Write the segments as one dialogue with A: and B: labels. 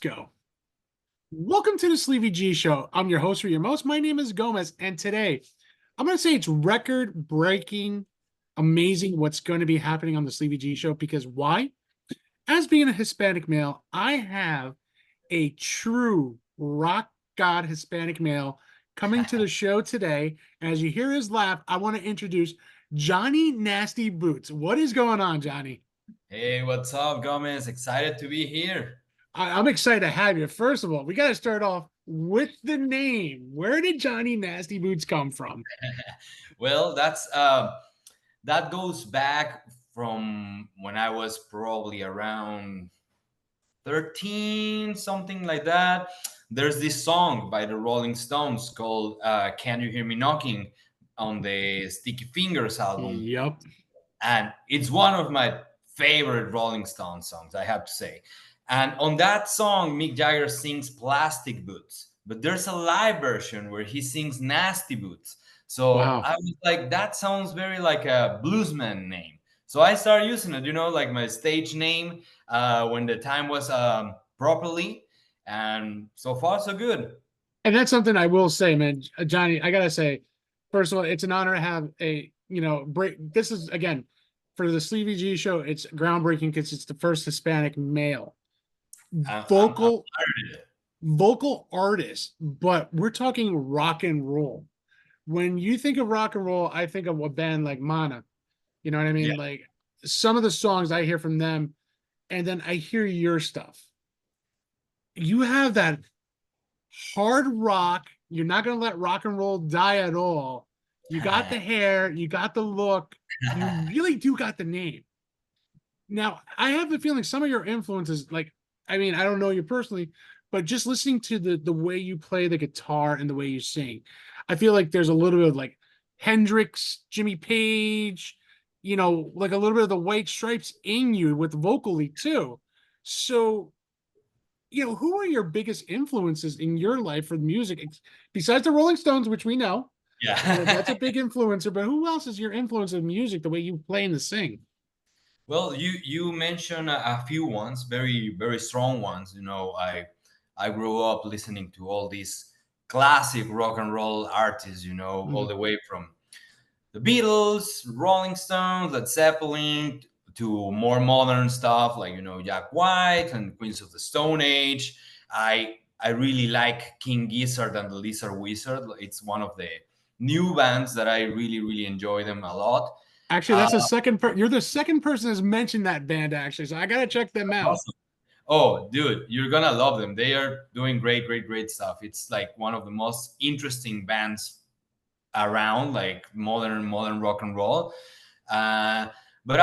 A: Go. Welcome to the Sleevie G Show. I'm your host for your most. My name is Gomez, and today I'm going to say it's record-breaking, amazing what's going to be happening on the Sleevie G Show. Because why? As being a Hispanic male, I have a true rock god Hispanic male coming to the show today. And as you hear his laugh, I want to introduce Johnnynastyboots. What is going on, Johnny?
B: Hey, what's up, Gomez? Excited to be here.
A: I'm excited to have you. First of all, we got to start off with the name. Where did Johnnynastyboots come from?
B: Well, that goes back from when I was probably around 13, something like that. There's this song by the Rolling Stones called "Can You Hear Me Knocking" on the Sticky Fingers album,
A: Yep.
B: and it's one of my favorite Rolling Stones songs, I have to say. And on that song, Mick Jagger sings Plastic Boots, but there's a live version where he sings Nasty Boots. So
A: Wow.
B: I was like, that sounds very like a bluesman name. So I started using it, like my stage name when the time was properly. And so far, so good.
A: And that's something I will say, man. Johnny, I got to say, first of all, it's an honor to have break. This is, again, for the Sleevie G Show, it's groundbreaking because it's the first Hispanic male
B: I'm
A: vocal vocal artist, but we're talking rock and roll. When you think of rock and roll, I think of a band like Mana. You know what I
B: yeah.
A: mean? Like some of the songs I hear from them, and then I hear your stuff. You have that hard rock. You're not going to let rock and roll die at all. You got the hair, you got the look, you really do got the name. Now, I have the feeling some of your influences, like, I mean, I don't know you personally, but just listening to the way you play the guitar and the way you sing, I feel like there's a little bit of like Hendrix, Jimmy Page, like a little bit of the White Stripes in you with vocally too. So, who are your biggest influences in your life for music besides the Rolling Stones, which we know?
B: Yeah.
A: That's a big influencer, but who else is your influence of music, the way you play and the sing?
B: Well, you mentioned a few ones, very very strong ones. I grew up listening to all these classic rock and roll artists. All
A: Mhm.
B: the way from the Beatles, Rolling Stones, Led Zeppelin, to more modern stuff like Jack White and Queens of the Stone Age. I really like King Gizzard and the Lizard Wizard. It's one of the new bands that I really really enjoy them a lot.
A: Actually,
B: Uh,
A: that's the you're the second person that's mentioned that band, actually. So I gotta check them out.
B: Awesome. Oh, dude, you're gonna love them. They are doing great, great, great stuff. It's like one of the most interesting bands around, like modern rock and roll. Uh, but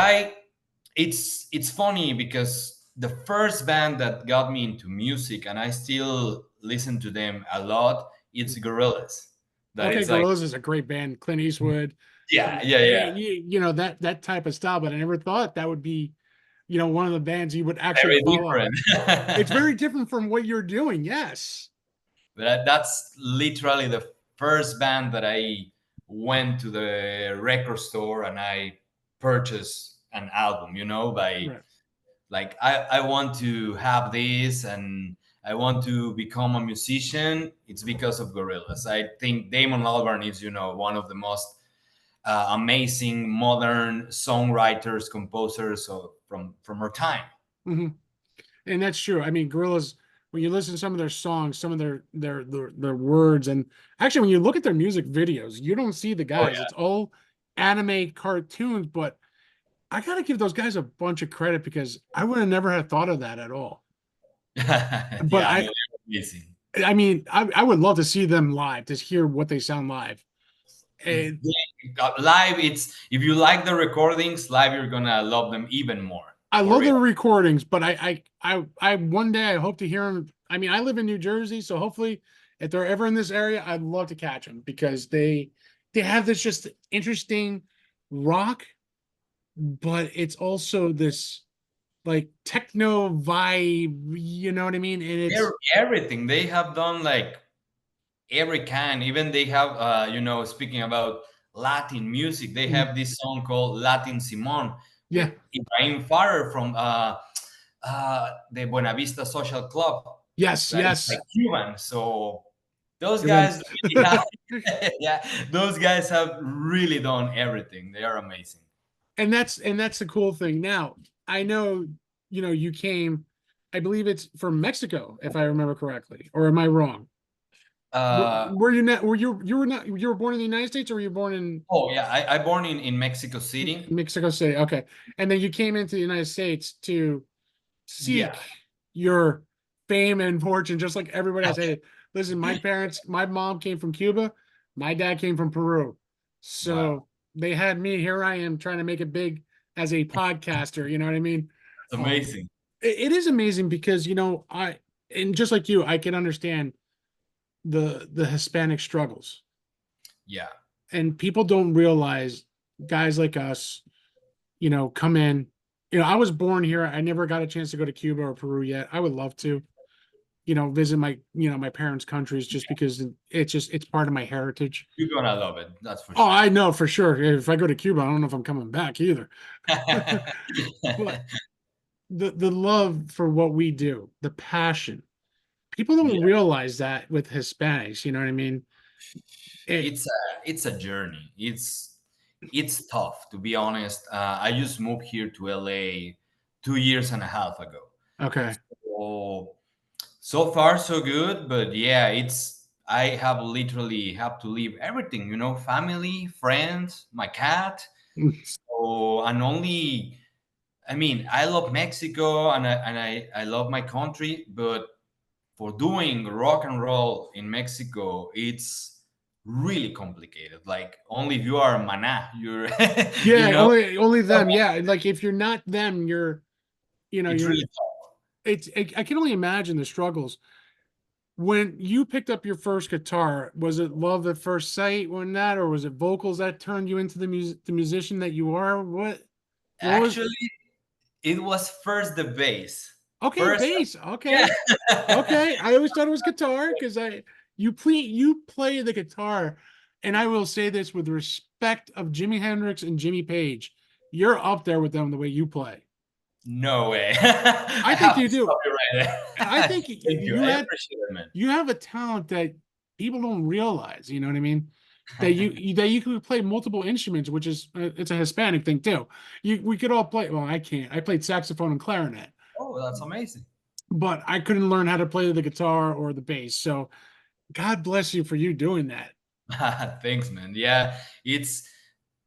B: it's funny because the first band that got me into music, and I still listen to them a lot, it's Gorillaz. That
A: Okay,
B: it's like,
A: Gorillaz is a great band. Clint Eastwood,
B: yeah, yeah, yeah,
A: that type of style. But I never thought that would be, one of the bands you would actually
B: very
A: follow.
B: different.
A: It's very different from what you're doing. Yes.
B: But that's literally the first band that I went to the record store and I purchased an album, by
A: Right.
B: like I want to have this and I want to become a musician. It's because of Gorillaz. I think Damon Albarn is, one of the most amazing modern songwriters, composers from our time.
A: Hmm. And that's true. I mean, Gorillaz, when you listen to some of their songs, some of their words, and actually when you look at their music videos, you don't see the
B: Oh
A: guys. It's all anime cartoons, but I gotta give those guys a bunch of credit because I would have never had thought of that at all.
B: yeah,
A: But
B: yeah, no,
A: I
B: they're amazing.
A: I mean, I would love to see them live, to hear what they sound live. And
B: Live, it's if you like the recordings live, you're gonna love them even more,
A: I
B: for
A: love
B: real.
A: the recordings, but I one day I hope to hear them. I mean, I live in New Jersey, so hopefully, if they're ever in this area, I'd love to catch them because they have this just interesting rock, but it's also this like techno vibe. You know what I mean? And it's
B: Everything they have done, like every kind. Even they have, speaking about Latin music, they
A: mm,
B: have this song called Latin Simon with
A: yeah.
B: Ibrahim Farrer from the Buena Vista Social Club.
A: Yes,
B: that is like
A: yes.
B: Cuban. So those
A: And then
B: guys really have, yeah, those guys have really done everything. They are amazing.
A: and that's the cool thing. Now, I know, you came, I believe it's from Mexico, if I remember correctly, or am I wrong?
B: Uh,
A: Were you not? You were born in the United States, or were you born in
B: oh yeah, I born in Mexico City.
A: Mexico City? Okay, and then you came into the United States to seek
B: Yeah.
A: your fame and fortune, just like everybody else. Hey, listen, my mom came from Cuba, my dad came from Peru,
B: Wow,
A: so they had me. Here I am trying to make it big as a podcaster. You know what I mean?
B: it's
A: Um,
B: amazing.
A: it is amazing because and just like you, I can understand the Hispanic struggles,
B: Yeah.
A: and people don't realize guys like us, come in. I was born here. I never got a chance to go to Cuba or Peru yet. I would love to, visit my parents' countries just because it's part of my heritage.
B: You're gonna love it. That's for
A: Oh,
B: sure.
A: I know for sure. If I go to Cuba, I don't know if I'm coming back either. But the love for what we do, the passion, people don't
B: Yeah.
A: realize that with Hispanics. You know what I mean? It,
B: It's a journey. It's tough to be honest. I just moved here to LA 2 years and a half ago.
A: okay.
B: So so far so good, but yeah, it's I have literally have to leave everything, family, friends, my cat. So and only I mean, I love Mexico and I love my country, but for doing rock and roll in Mexico, it's really complicated. Like only if you are mana, you're you
A: Yeah,
B: know,
A: only them. Yeah, like if you're not them,
B: it's
A: you're.
B: really tough.
A: I can only imagine the struggles. When you picked up your first guitar, was it love at first sight when that, or was it vocals that turned you into the musician that you are? What was?
B: Actually, it was first the bass.
A: Okay,
B: First,
A: bass.
B: yeah.
A: Okay, okay. I always thought it was guitar because you play the guitar, and I will say this with respect of Jimi Hendrix and Jimmy Page, you're up there with them the way you play.
B: No way.
A: I
B: I
A: think
B: have
A: you
B: to
A: do.
B: stop you right
A: I
B: there.
A: think
B: Thank you. I appreciate it, man.
A: you have a talent that people don't realize. You know what I mean? That you can play multiple instruments, which is it's a Hispanic thing too. We could all play. Well, I can't. I played saxophone and clarinet,
B: Oh, that's amazing.
A: but I couldn't learn how to play the guitar or the bass. So God bless you for you doing that.
B: Thanks, man. Yeah, it's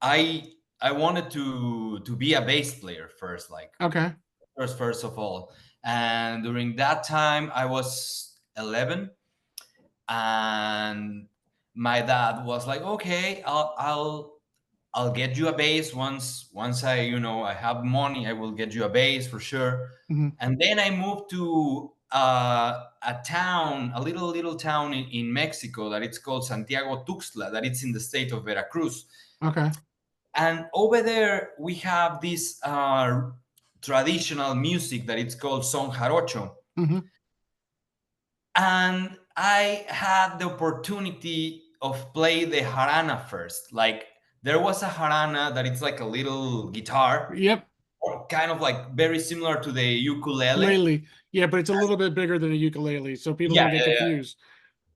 B: I I wanted to be a bass player first, like
A: Okay.
B: first of all. And during that time, I was 11, and my dad was like, "Okay, I'll get you a bass once I have money. I will get you a bass for sure."
A: Mhm.
B: And then I moved to a town, a little town in Mexico that it's called Santiago Tuxtla, that it's in the state of Veracruz.
A: Okay.
B: And over there we have this traditional music that it's called son jarocho.
A: Hmm.
B: And I had the opportunity of play the jarana first. Like there was a jarana that it's like a little guitar,
A: Yep.
B: or kind of like very similar to the ukulele.
A: Ukulele. Yeah, but it's a little bit bigger than a ukulele, so people
B: Yeah,
A: don't get
B: yeah, yeah.
A: confused.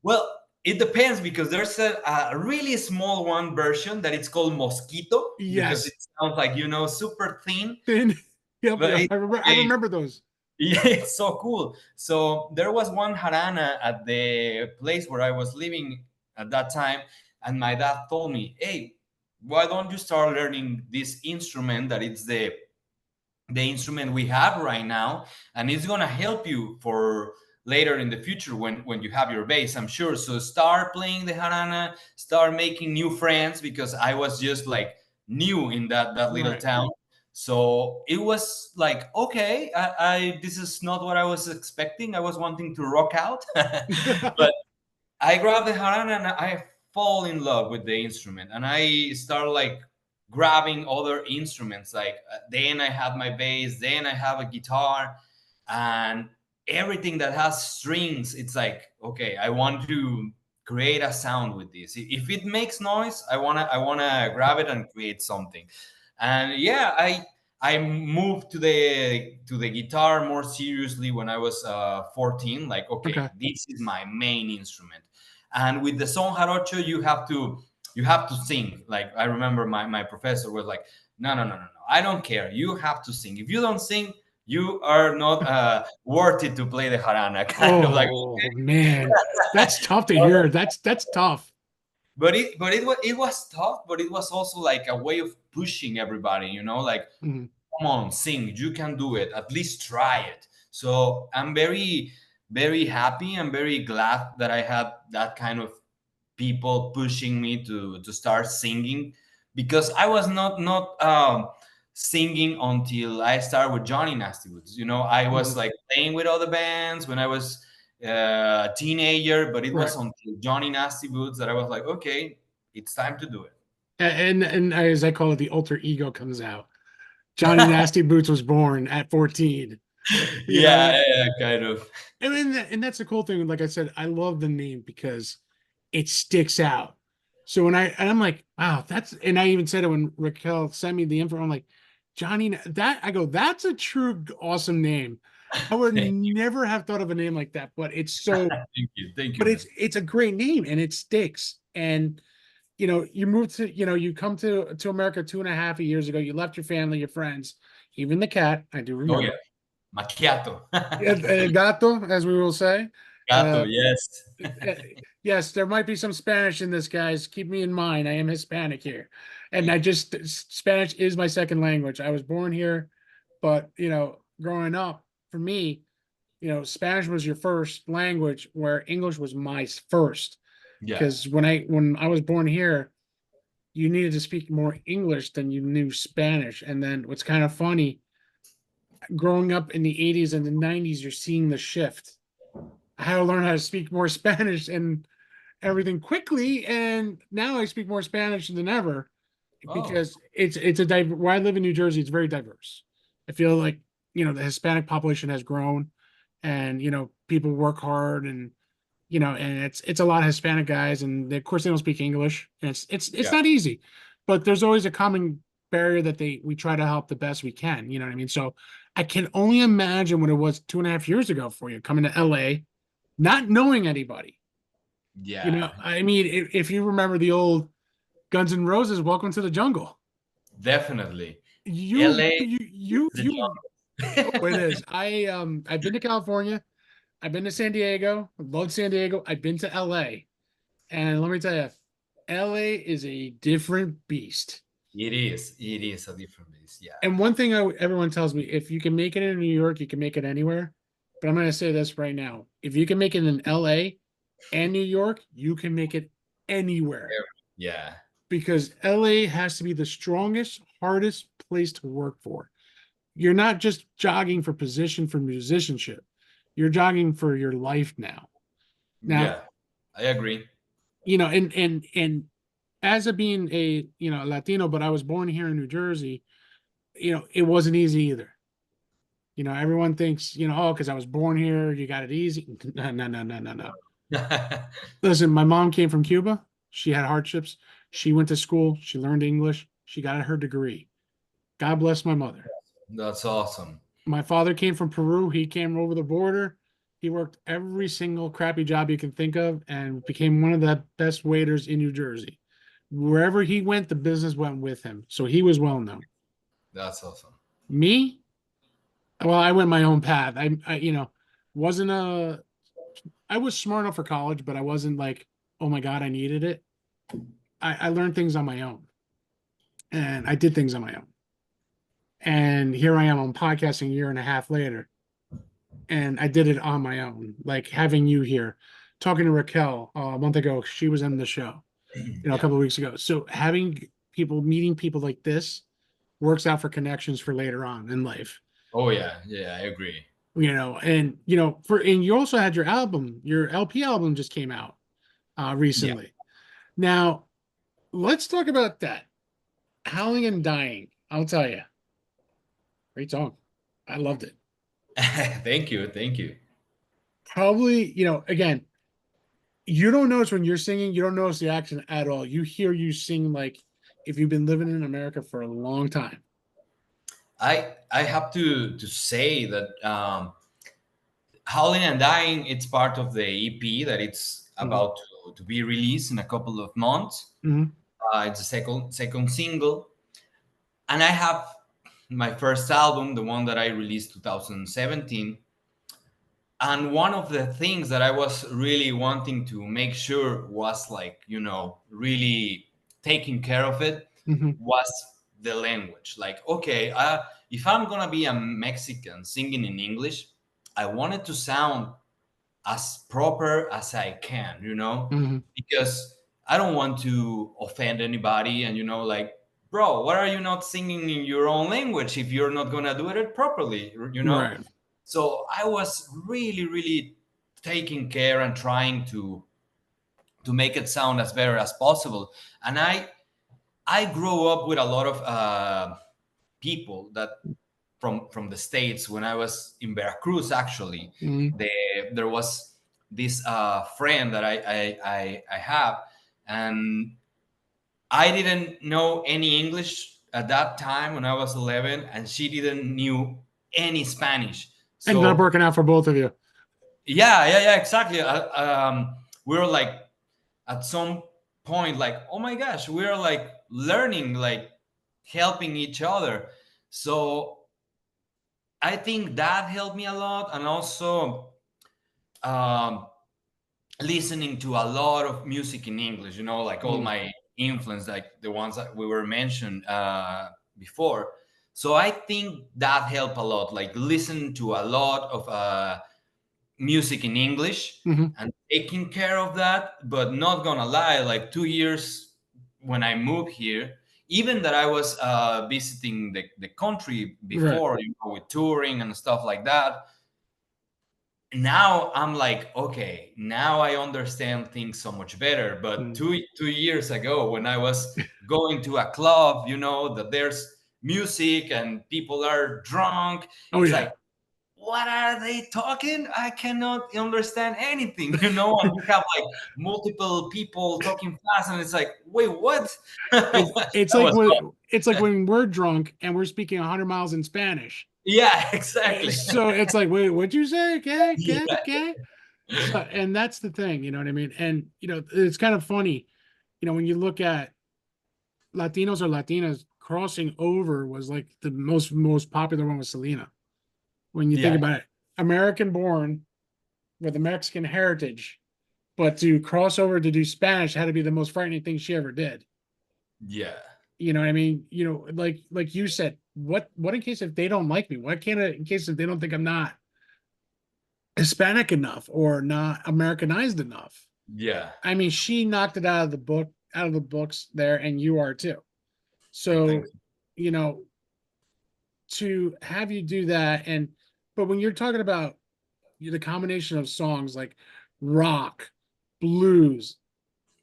B: Well, it depends because there's a really small one version that it's called mosquito because it
A: Yes.
B: sounds like super thin,
A: Thin. Yep.
B: but
A: Yep. I
B: okay,
A: remember those.
B: yeah, it's so cool. So there was one jarana at the place where I was living at that time, and my dad told me, "Hey, why don't you start learning this instrument that it's the instrument we have right now, and it's gonna help you for later in the future when you have your bass, I'm sure." So start playing the jarana, start making new friends because I was just like new in that little
A: Right.
B: town. So it was like, okay, I this is not what I was expecting. I was wanting to rock out, but I grab the harana and I fall in love with the instrument, and I start like grabbing other instruments. Like then I have my bass, then I have a guitar, and everything that has strings. It's like, okay, I want to create a sound with this. If it makes noise, I wanna grab it and create something. And yeah, I moved to the guitar more seriously when I was 14. Like, okay,
A: Okay.
B: this is my main instrument. And with the son jarocho, you have to sing. Like, I remember my professor was like, no, no, no, no, no. I don't care. You have to sing. If you don't sing, you are not worth it to play the jarana. Kind of like,
A: Oh man, that's tough to hear. That's tough.
B: but it was tough, but it was also like a way of pushing everybody, like,
A: Mhm.
B: come on, sing, you can do it, at least try it. So I'm very, very happy. I'm very glad that I had that kind of people pushing me to start singing, because I was not singing until I started with Johnnynastyboots. I was
A: Mhm.
B: like playing with other bands when I was a teenager, but it
A: Right.
B: was until Johnnynastyboots that I was like, okay, it's time to do it.
A: And as I call it, the alter ego comes out. Johnny Nasty Boots was born at 14. You
B: Yeah,
A: know,
B: yeah, kind of.
A: I mean, and that's the cool thing. Like I said, I love the name because it sticks out. So I'm like, wow, and I even said it when Raquel sent me the info. I'm like, I go, that's a true awesome name. I would
B: Thank
A: never have thought of a name like that, but
B: thank you,
A: but
B: man.
A: it's a great name and it sticks. And you moved to, you come to America 2.5 years ago. You left your family, your friends, even the cat. I do
B: Oh yeah,
A: remember.
B: macchiato.
A: Gato, as we will say.
B: Gato,
A: Uh,
B: yes.
A: uh, yes, there might be some Spanish in this, guys. Keep me in mind. I am Hispanic here, and Spanish is my second language. I was born here, but growing up, for me, Spanish was your first language, where English was my first.
B: Yeah.
A: Because when I was born here, you needed to speak more English than you knew Spanish. And then what's kind of funny, growing up in the 80s and the 90s, you're seeing the shift. I had to learn how to speak more Spanish and everything quickly, and now I speak more Spanish than ever
B: Oh,
A: because where I live in New Jersey, it's very diverse. I feel like the Hispanic population has grown, and people work hard, and and it's a lot of Hispanic guys, and of course they don't speak English, and it's
B: yeah.
A: not easy, but there's always a common barrier that we try to help the best we can. You know what I mean? So I can only imagine what it was 2.5 years ago for you coming to LA, not knowing anybody.
B: Yeah.
A: I mean, if you remember the old Guns N' Roses, "Welcome to the Jungle,"
B: Definitely.
A: you
B: LA
A: you
B: is
A: you
B: the
A: you. Oh, it is. I've been to California. I've been to San Diego. I love San Diego. I've been to LA. And let me tell you, LA is a different beast.
B: It is. It is a different beast. Yeah.
A: And one thing everyone tells me, if you can make it in New York, you can make it anywhere. But I'm going to say this right now. If you can make it in LA and New York, you can make it anywhere,
B: Yeah.
A: because LA has to be the strongest, hardest place to work for. You're not just jogging for position for musicianship. You're jogging for your life now. Now,
B: Yeah. I agree.
A: and as a being a Latino, but I was born here in New Jersey. It wasn't easy either. Everyone thinks oh, because I was born here, you got it easy. No, no, no, no, no, no. Listen, my mom came from Cuba. She had hardships. She went to school. She learned English. She got her degree. God bless my mother.
B: That's awesome.
A: My father came from Peru. He came over the border. He worked every single crappy job you can think of and became one of the best waiters in New Jersey. Wherever he went, the business went with him. So he was well known.
B: That's awesome.
A: Me, well, I went my own path. I wasn't I was smart enough for college, but I wasn't like, oh my God, I needed it. I learned things on my own, and I did things on my own. And here I am on podcasting a year and a half later, and I did it on my own. Like having you here, talking to Raquel a month ago, she was in the show, a
B: Yeah.
A: couple of weeks ago. So meeting people like this works out for connections for later on in life.
B: Oh yeah. Yeah. I agree.
A: And you also had your LP album just came out
B: Yeah.
A: recently. Now, let's talk about that. Howling and Dying. I'll tell you, great song. I loved it.
B: Thank you. Thank you.
A: Probably, again, you don't notice when you're singing, you don't notice the accent at all. You hear you sing like if you've been living in America for a long time.
B: I have to say that Howling and Dying, it's part of the EP that it's
A: Mhm.
B: about to be released in a couple of months.
A: Mhm.
B: It's a second single, and I have my first album, the one that I released 2017. And one of the things that I was really wanting to make sure was like, really taking care of it
A: Mhm.
B: was the language. Like, okay, if I'm gonna be a Mexican singing in English, I want it to sound as proper as I can,
A: Mhm.
B: because I don't want to offend anybody. And, like, bro, why are you not singing in your own language if you're not gonna do it properly,
A: Right.
B: So I was really, really taking care and trying to make it sound as better as possible. And I grew up with a lot of people that from the States. When I was in Veracruz, actually,
A: Mhm.
B: there was this friend that I have, and I didn't know any English at that time when I was 11, and she didn't knew any Spanish.
A: Ended up
B: So
A: working out for both of you.
B: yeah, exactly. We were like at some point, like, oh my gosh, we're like learning, like helping each other. So I think that helped me a lot, and also um, listening to a lot of music in English. Like all
A: Mhm.
B: my influence, like the ones that we were mentioned before. So I think that helped a lot. Like listen to a lot of music in English
A: Mhm.
B: and taking care of that. But not gonna lie, like 2 years when I moved here, even that I was visiting the country
A: Right.
B: before, with touring and stuff like that. Now I'm like, okay, now I understand things so much better. But
A: Mhm.
B: two years ago, when I was going to a club, that there's music and people are drunk,
A: Oh
B: it's
A: yeah.
B: like, what are they talking? I cannot understand anything, and you have like multiple people talking fast, and it's like, wait, what?
A: It's
B: That
A: it's like
B: was
A: when
B: fun.
A: it's like when we're drunk and we're speaking 100 miles in Spanish.
B: Yeah, exactly.
A: So it's like, wait, what'd you say? Okay, okay,
B: Yeah.
A: okay. So, and that's the thing, you know what I mean? And it's kind of funny, when you look at Latinos or Latinas crossing over was like the most popular one was Selena. When you think
B: Yeah.
A: about it, American born with a Mexican heritage, but to cross over to do Spanish had to be the most frightening thing she ever did.
B: Yeah.
A: You know what I mean? Like you said, what in case if they don't like me? Why can't in case if they don't think I'm not Hispanic enough or not Americanized enough?
B: Yeah.
A: I mean, she knocked it out of the books there, and you are too.
B: Thanks.
A: So, you know, to have you do that, but when you're talking about the combination of songs like rock, blues,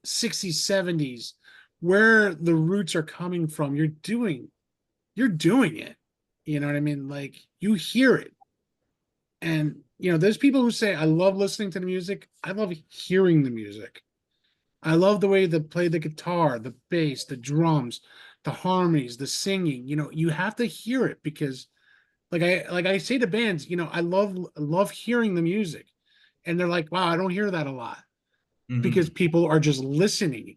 A: 60s, 70s, where the roots are coming from, you're doing it. You know what I mean? Like you hear it. And there's people who say, I love listening to the music. I love hearing the music. I love the way they play the guitar, the bass, the drums, the harmonies, the singing. You have to hear it because like I say to bands, I love hearing the music. And they're like, wow, I don't hear that a lot because
B: Mhm.
A: people are just listening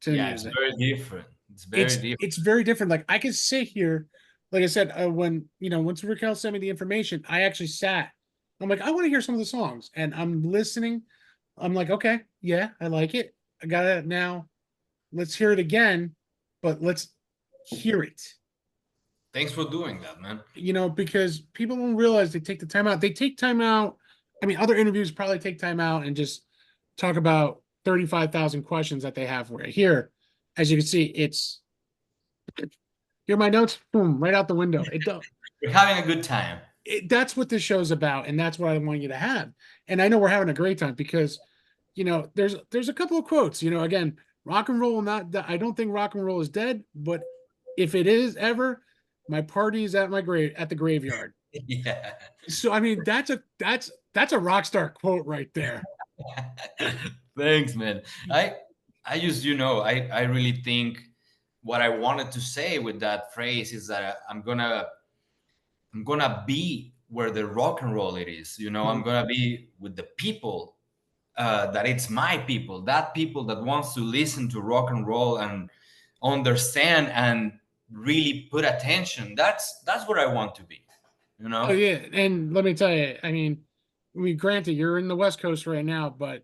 A: to the
B: Yeah, it's
A: music.
B: very different. It's very
A: It's
B: different.
A: it's very different. Like I could sit here, like I said, when once Raquel sent me the information, I actually sat. I'm like, I want to hear some of the songs, and I'm listening. I'm like, okay, yeah, I like it. I got it now. Let's hear it again, but let's hear it.
B: Thanks for doing that, man.
A: Because people don't realize they take the time out. They take time out. I mean, other interviews probably take time out and just talk about 35,000 questions that they have for you. Here, as you can see, it's here are my notes, boom, right out the window. It don't
B: We're having a good time.
A: that's what this show's about, and that's what I want you to have. And I know we're having a great time because there's a couple of quotes. Again, rock and roll not I don't think rock and roll is dead, but if it is ever, my party is at my grave at the graveyard.
B: Yeah.
A: So I mean, that's a rock star quote right there.
B: Thanks, man. I just, I really think what I wanted to say with that phrase is that I'm gonna I'm gonna be where the rock and roll it is. You know, I'm
A: Mhm.
B: gonna be with the people that it's my people, that people that wants to listen to rock and roll and understand and really put attention. That's what I want to be. You
A: Oh
B: know,
A: yeah, and let me tell you, I mean, we granted you're in the West Coast right now, but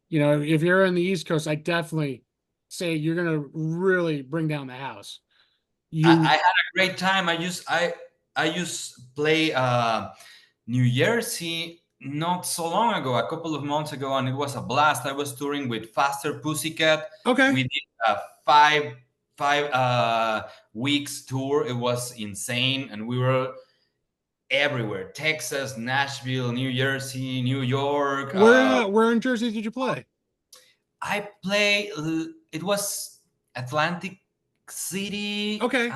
A: if you're in the East Coast, I definitely say you're gonna really bring down the house.
B: I
A: You
B: had a great time. I used play New Jersey not so long ago, a couple of months ago, and it was a blast. I was touring with Faster Pussycat.
A: okay?
B: We did a five weeks tour. It was insane, and we were everywhere: Texas, Nashville, New Jersey, New York.
A: Where in Jersey did you play?
B: I play. It was Atlantic City,
A: Okay,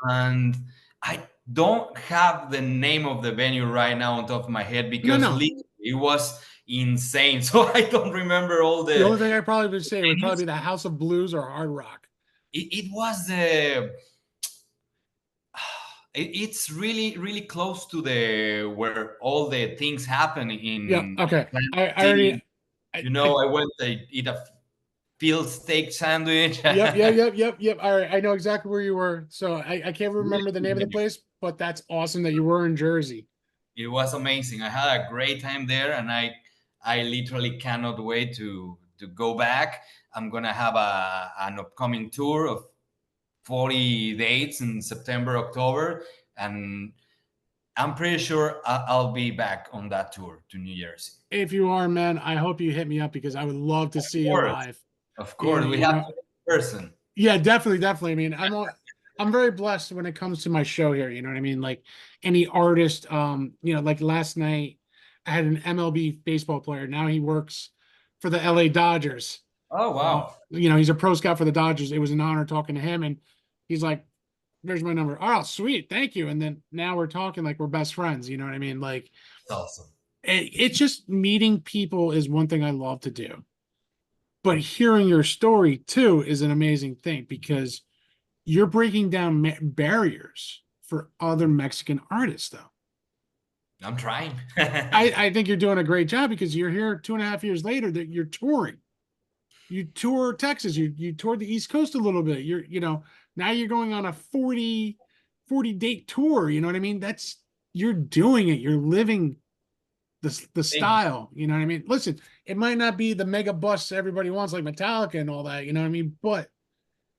B: and I don't have the name of the venue right now on top of my head
A: no,
B: because
A: no.
B: literally it was insane. So I don't remember all
A: The
B: the
A: only thing I probably would say would probably
B: venues.
A: be the House of Blues or Hard Rock.
B: It was the. It's really really close to the where all the things happen
A: Yeah,
B: in
A: okay.
B: Atlantic
A: I already.
B: City. You know, I went to eat a field steak sandwich.
A: Yep, yeah, yep, yep, yep. All right, I know exactly where you were. So I can't
B: Really
A: remember the
B: good
A: name of the
B: venue.
A: place, but that's awesome that you were in Jersey.
B: It was amazing. I had a great time there, and I literally cannot wait to go back. I'm gonna have an upcoming tour of 40 dates in September, October, and I'm pretty sure I'll be back on that tour to New Jersey.
A: If you are, man, I hope you hit me up because I would love to see
B: Of
A: you
B: course,
A: live.
B: of
A: Yeah,
B: course, we have to be in person.
A: yeah, definitely, definitely. I mean, I'm very blessed when it comes to my show here. You know what I mean? Like any artist, like last night, I had an MLB baseball player. Now he works for the LA Dodgers.
B: Oh wow,
A: He's a pro scout for the Dodgers. It was an honor talking to him, and he's like, "There's my number." Oh, sweet, thank you. And then now we're talking like we're best friends. You know what I mean? Like
B: that's awesome.
A: it's just meeting people is one thing I love to do, but hearing your story too is an amazing thing because you're breaking down barriers for other Mexican artists, though.
B: I'm trying.
A: I think you're doing a great job because you're here 2.5 years later that you're touring. You tour Texas, you toured the East Coast a little bit. Now you're going on a 40 date tour. You know what I mean? You're doing it. You're living the
B: Thank you.
A: style. You know what I mean? Listen, it might not be the mega bus everybody wants, like Metallica and all that. You know what I mean? But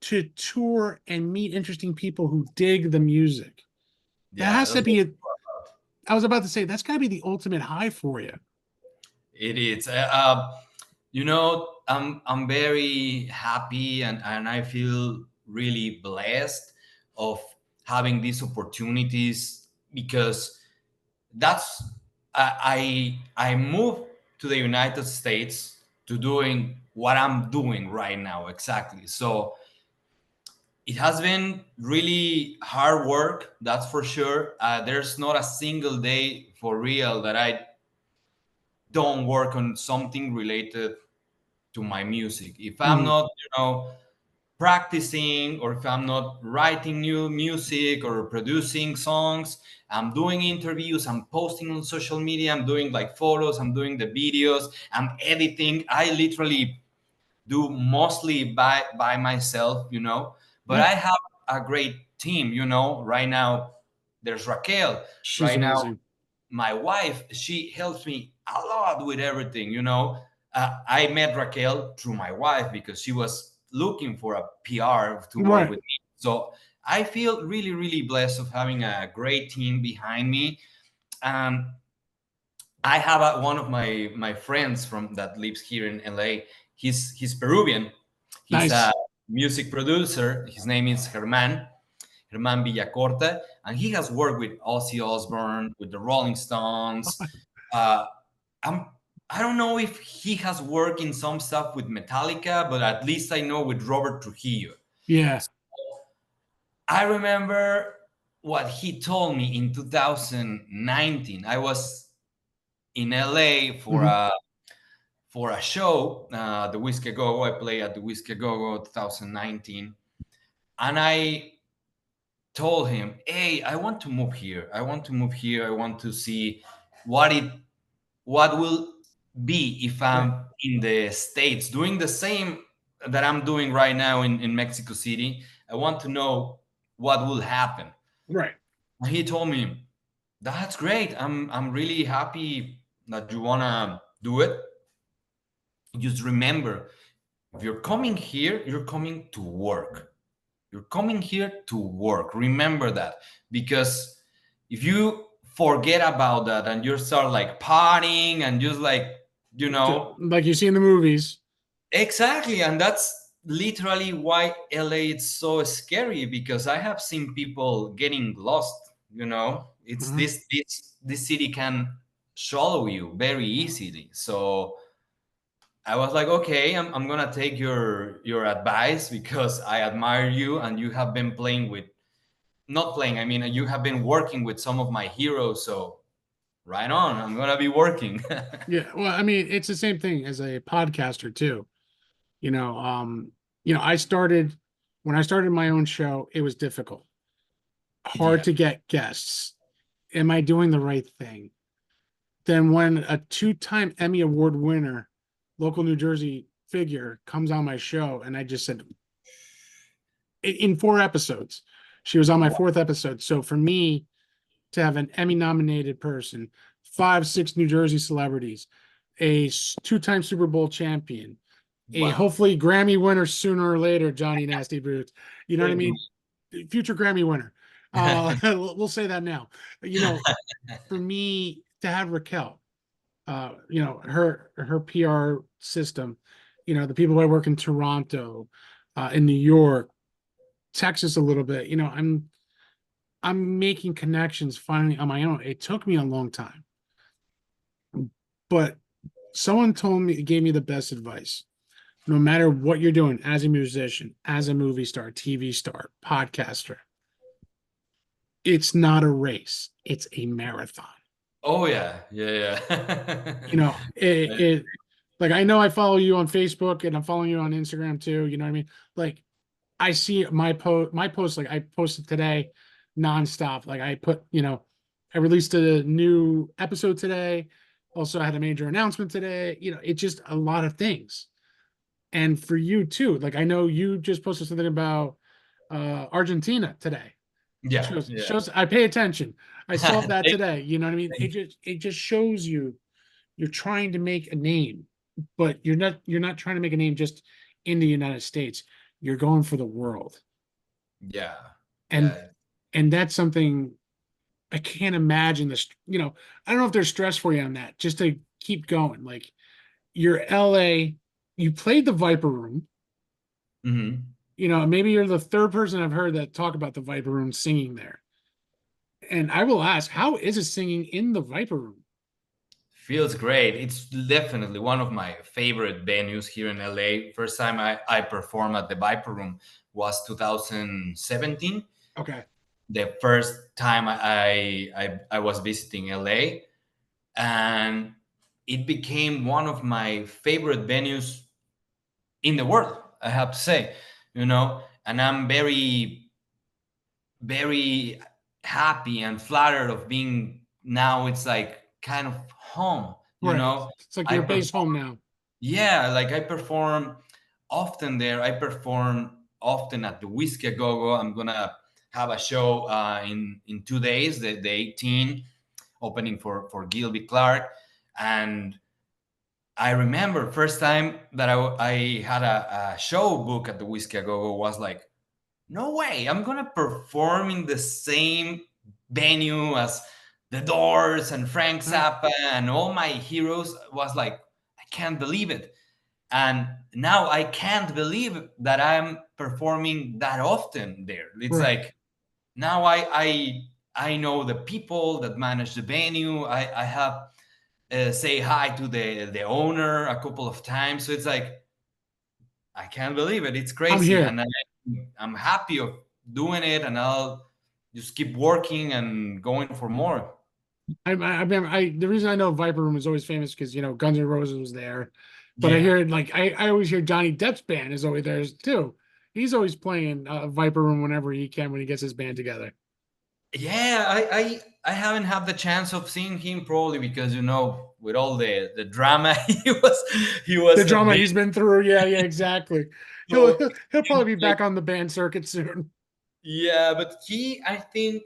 A: to tour and meet interesting people who dig the music, that
B: Yeah,
A: has
B: that's
A: to
B: what
A: be I was about to say that's got to be the ultimate high for you.
B: it is. I'm very happy and I feel really blessed of having these opportunities because that's I moved to the United States to doing what I'm doing right now exactly. So it has been really hard work, that's for sure. There's not a single day for real that I don't work on something related to my music. If I'm
A: Mhm.
B: not, practicing or if I'm not writing new music or producing songs, I'm doing interviews, I'm posting on social media, I'm doing like photos, I'm doing the videos, I'm editing. I literally do mostly by myself, but
A: Yeah,
B: I have a great team, right now. There's Raquel.
A: she's
B: Right now
A: amazing.
B: my wife, she helps me a lot with everything. I met Raquel through my wife because she was looking for a PR to work
A: Right.
B: with me. So I feel really really blessed of having a great team behind me. um, I have one of my friends from that lives here in LA. He's Peruvian. He's a
A: Nice.
B: music producer. His name is Germán Villacorta, and he has worked with Ozzy Osbourne, with the Rolling Stones. Uh, I'm I don't know if he has worked in some stuff with Metallica, but at least I know with Robert Trujillo.
A: Yeah.
B: I remember what he told me in 2019. I was in LA
A: Hmm.
B: for a show, the Whiskey Go Go. I played at the Whiskey Go Go 2019, and told him, "Hey, I want to move here. I want to move here. I want to see what it what will be if
A: Right.
B: I'm in the States doing the same that I'm doing right now in Mexico City. I want to know what will happen."
A: Right.
B: And he told me, "That's great. I'm really happy that you wanna do it. Just remember, if you're coming here, you're coming to work. You're coming here to work. Remember that, because if you forget about that and you start like partying and just like, you know,
A: Like you see in the movies.
B: exactly, and that's literally why LA is so scary, because I have seen people getting lost. It's
A: Mhm.
B: this city can swallow you very easily. So I was like, okay, I'm gonna take your advice, because I admire you and you have been playing with, not playing, I mean, you have been working with some of my heroes. So right on, I'm gonna be working.
A: Yeah. Well, I mean, it's the same thing as a podcaster too. You know, I started when I started my own show, it was difficult, hard
B: Yeah.
A: to get guests. Am I doing the right thing? Then when a two-time Emmy Award winner, local New Jersey figure comes on my show, and I just said in 4 episodes, she was on my fourth episode. So for me to have an Emmy nominated person, 5, 6 New Jersey celebrities, a two-time Super Bowl champion, a
B: Wow.
A: hopefully Grammy winner sooner or later, Johnny Nasty Boots. You know what I
B: Thank you.
A: mean? Future Grammy winner. We'll say that now. You know, for me to have Raquel, her PR system, the people I work in Toronto, in New York, Texas a little bit, I'm making connections finally on my own. It took me a long time, but someone gave me the best advice. No matter what you're doing as a musician, as a movie star, TV star, podcaster, it's not a race, it's a marathon.
B: Oh yeah, yeah,
A: You
B: yeah.
A: know, it like I know I follow you on Facebook and I'm following you on Instagram too. You know what I mean? Like I see my post, like I posted today nonstop. Like I released a new episode today. Also, I had a major announcement today. It's just a lot of things. And for you too, like I know you just posted something about Argentina today.
B: Yeah,
A: Shows I pay attention. I saw that
B: Thank-
A: today. You know what I mean? It just shows you're trying to make a name, but you're not trying to make a name just in the United States. You're going for the world.
B: yeah,
A: And
B: yeah.
A: and that's something I can't imagine this, I don't know if there's stress for you on that, just to keep going. Like you're LA, you played the Viper Room.
B: Hmm.
A: Maybe you're the third person I've heard that talk about the Viper Room singing there. And I will ask, how is it singing in the Viper Room?
B: Feels great. It's definitely one of my favorite venues here in LA. First time I performed at the Viper Room was 2017.
A: Okay.
B: The first time I was visiting LA, and it became one of my favorite venues in the world, I have to say. And I'm very happy and flattered of being, now it's like kind of home.
A: Right. It's like
B: I
A: your
B: perform,
A: base home now.
B: yeah, like I perform often there. I perform often at the Whiskey a Go Go. I'm gonna have a show in 2 days, the 18, opening for Gilby Clark. And I remember first time that I had a show book at the Whiskey a Go Go was like, no way, I'm gonna perform in the same venue as the Doors and Frank
A: Right.
B: Zappa and all my heroes. Was like, I can't believe it. And now I can't believe that I'm performing that often there. It's
A: Right.
B: like, now I know the people that manage the venue. I have say hi to the owner a couple of times. So it's like, I can't believe it. It's
A: I'm
B: crazy,
A: here.
B: and I'm happy of doing it, and I'll just keep working and going for more.
A: The reason I know Viper Room is always famous because Guns N' Roses was there, but I
B: Yeah,
A: hear like I always hear Johnny Depp's band is always there too. He's always playing Viper Room whenever he can when he gets his band together.
B: Yeah, I haven't had the chance of seeing him, probably because, with all the drama he
A: The
B: was a
A: drama
B: bit.
A: he's been through, yeah, exactly. He'll
B: So
A: he'll, he'll probably be back on the band circuit soon.
B: yeah, but I think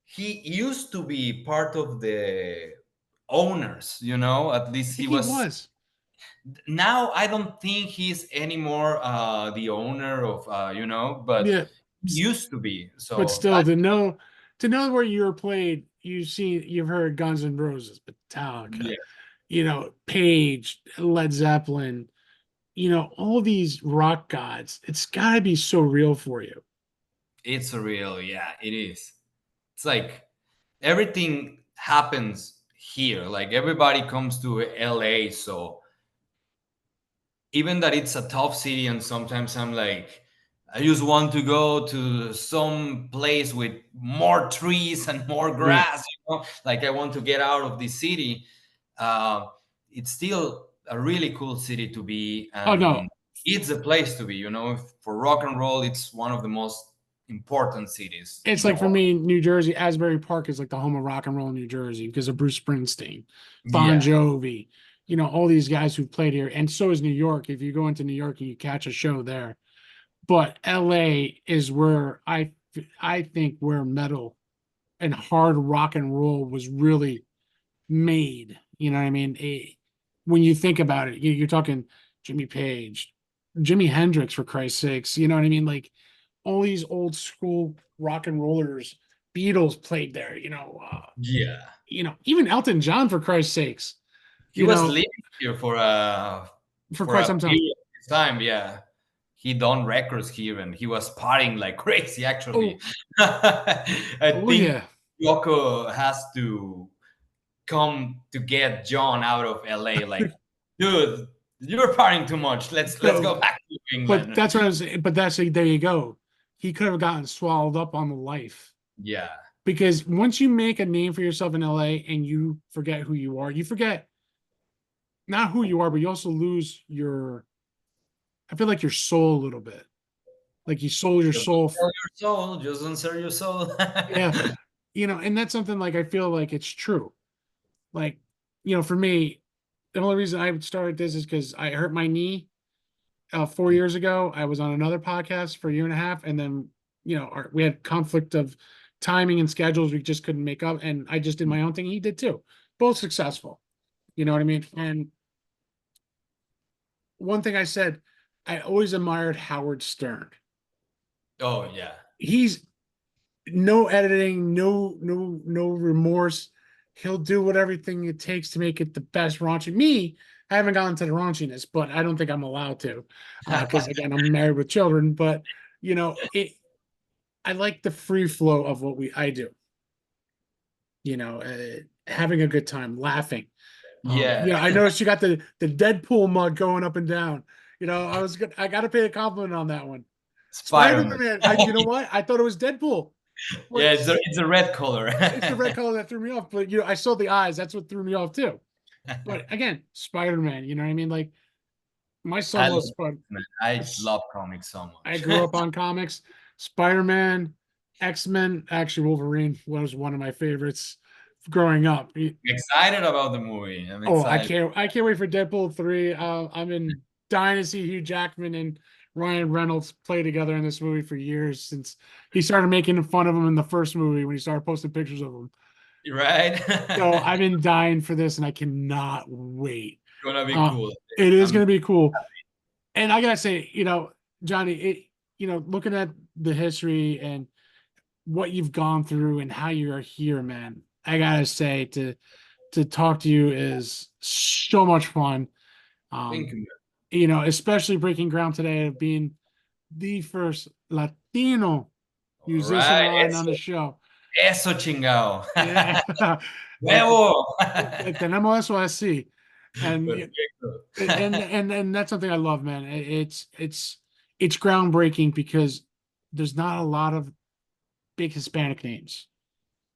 B: he used to be part of the owners. At least he
A: He
B: was.
A: was,
B: Now I don't think he's anymore the owner of, but
A: yeah,
B: he used to be.
A: but
B: So
A: still to know where you're played, you've heard Guns N' Roses, Metallica,
B: yeah,
A: Page, Led Zeppelin, all these rock gods. It's got to be so real for you.
B: it's real. Yeah, it is. It's like everything happens here. Like everybody comes to LA, so even that it's a tough city, and sometimes I'm like, I just want to go to some place with more trees and more
A: Yeah.
B: grass. Like I want to get out of the city. uh, it's still a really cool city to be,
A: Oh no,
B: and it's a place to be. For rock and roll, it's one of the most important cities
A: it's
B: in the
A: like for
B: world.
A: me, New Jersey, Asbury Park is like the home of rock and roll in New Jersey because of Bruce Springsteen, Bon
B: Yeah,
A: Jovi, all these guys who played here. And so is New York. If you go into New York and you catch a show there. But LA is where I think where metal and hard rock and roll was really made. You know what I mean? When you think about it, you're talking Jimmy Page, Jimi Hendrix, for Christ's sakes. You know what I mean? Like all these old school rock and rollers, Beatles played there.
B: yeah.
A: Even Elton John, for Christ's sakes.
B: He
A: You
B: was
A: know,
B: living here for a
A: for quite some time.
B: period of time. Yeah, he done records here, and he was partying like crazy. Actually,
A: Oh,
B: I
A: oh
B: think
A: yeah.
B: Yoko has to come to get John out of LA. Like, dude, you're partying too much. Let's
A: So,
B: go back to
A: but
B: England.
A: that's what I was. But that's like, there you go. He could have gotten swallowed up on the life.
B: Yeah,
A: Because once you make a name for yourself in LA and you forget who you are, you forget not who you are, but you also lose I feel like your soul a little bit. Like you sold your
B: just don't
A: soul.
B: sell your soul. Just don't sell your soul.
A: Yeah. And that's something like I feel like it's true. Like, for me, the only reason I started this is because I hurt my knee 4 years ago. I was on another podcast for a year and a half, and then we had conflict of timing and schedules. We just couldn't make up, and I just did my own thing. He did too. Both successful. You know what I mean? And one thing I said, I always admired Howard Stern.
B: Oh yeah,
A: He's no editing, no remorse. He'll do everything it takes to make it the best raunchy. Me, I haven't gotten to the raunchiness, but I don't think I'm allowed to, because again, I'm married with children. But it. I like the free flow of what I do. Having a good time, laughing.
B: yeah.
A: I noticed you got the Deadpool mug going up and down. I was good. I got to pay a compliment on that one.
B: Spider-Man.
A: Spider-Man. You know what? I thought it was Deadpool.
B: Yeah,
A: But
B: it's a red color.
A: it's the red color that threw me off. But I saw the eyes. That's what threw me off too. But again, Spider-Man. You know what I mean? Like my son
B: I love
A: loves Spider.
B: man. I love comics so
A: I
B: much.
A: grew up on comics. Spider-Man, X-Men. Actually, Wolverine was one of my favorites growing up.
B: Excited about the movie. I'm
A: Oh, I
B: excited.
A: can't! I can't wait for Deadpool 3. I'm in dying to see Hugh Jackman and Ryan Reynolds play together in this movie for years, since he started making fun of him in the first movie when he started posting pictures of him.
B: Right?
A: So I've been dying for this, and I cannot wait.
B: Gonna be
A: Uh,
B: cool.
A: it is
B: I'm
A: going to be cool. And I gotta say, Johnny, looking at the history and what you've gone through and how you are here, man, I gotta say to talk to you is so much fun. Um,
B: thinking.
A: especially breaking ground today of being the first Latino
B: All
A: musician
B: right.
A: on the show.
B: Eso chingao.
A: Yeah.
B: Huevo.
A: Tenemos eso así. And
B: Perfecto.
A: and that's something I love, man. It's groundbreaking because there's not a lot of big Hispanic names.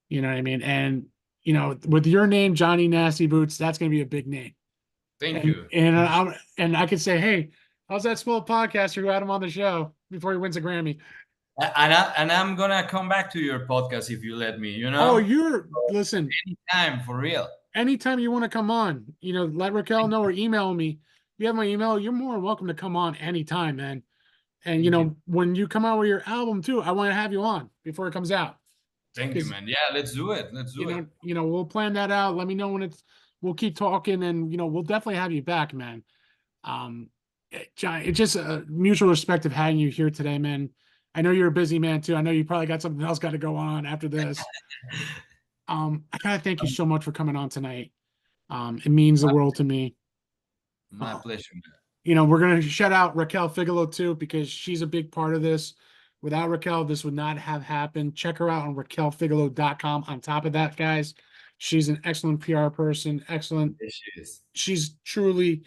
A: You know what I mean? And with your name, Johnnynastyboots, that's going to be a big name.
B: Thank
A: And
B: you.
A: and I could say, hey, how's that small podcaster who had him on the show? before he wins a Grammy.
B: And I'm gonna come back to your podcast if you let me.
A: Oh, listen.
B: Anytime, for real.
A: Anytime you want to come on, let Raquel know or email me. You have my email. You're more than welcome to come on anytime, man. And
B: Thank you.
A: when you come out with your album too, I want to have you on before it comes out.
B: Thank you, man. Yeah, let's do it. Let's do it.
A: We'll plan that out. Let me know when we'll keep talking, and we'll definitely have you back, man. It's just a mutual respect of having you here today, man. I know you're a busy man too. I know you probably got something else got to go on after this. I gotta thank you so much for coming on tonight. It means the world to me.
B: My pleasure, man.
A: We're gonna shout out Raquel Figlo too, because she's a big part of this. Without Raquel, this would not have happened. Check her out on raquelfiglo.com. On top of that, guys, she's an excellent PR person. Excellent.
B: Yes, she is.
A: She's truly,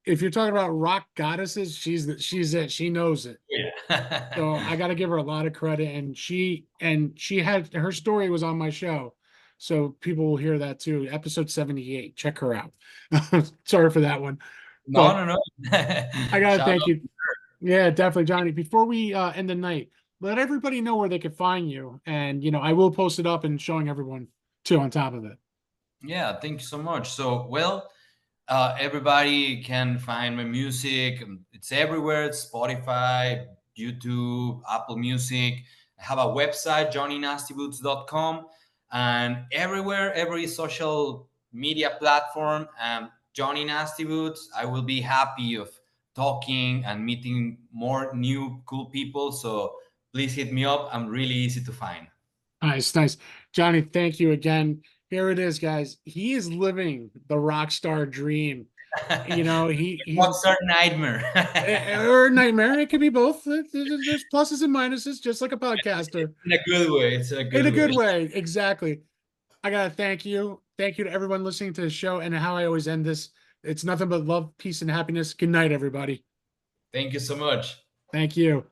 A: if you're talking about rock goddesses, she's it. She knows it.
B: Yeah.
A: So I got to give her a lot of credit. And she had her story was on my show, so people will hear that too. Episode 78. Check her out. Sorry for that one.
B: No.
A: I gotta thank you. Yeah, definitely, Johnny. Before we end the night, let everybody know where they could find you, and I will post it up and showing everyone too on top of it.
B: Yeah, thank you so much. So, everybody can find my music. It's everywhere. It's Spotify, YouTube, Apple Music. I have a website, johnnynastyboots.com, and everywhere, every social media platform, Johnny Nasty Boots. I will be happy of talking and meeting more new cool people. So please hit me up. I'm really easy to find.
A: Nice. Johnny, thank you again. Here it is, guys. He is living the rock star dream. He's
B: Rockstar nightmare.
A: or nightmare. It could be both. There's pluses and minuses, just like a podcaster.
B: In a good way. It's
A: in a good way. Exactly. I gotta thank you. Thank you to everyone listening to the show. And how I always end this, it's nothing but love, peace, and happiness. Good night, everybody.
B: Thank you so much.
A: Thank you.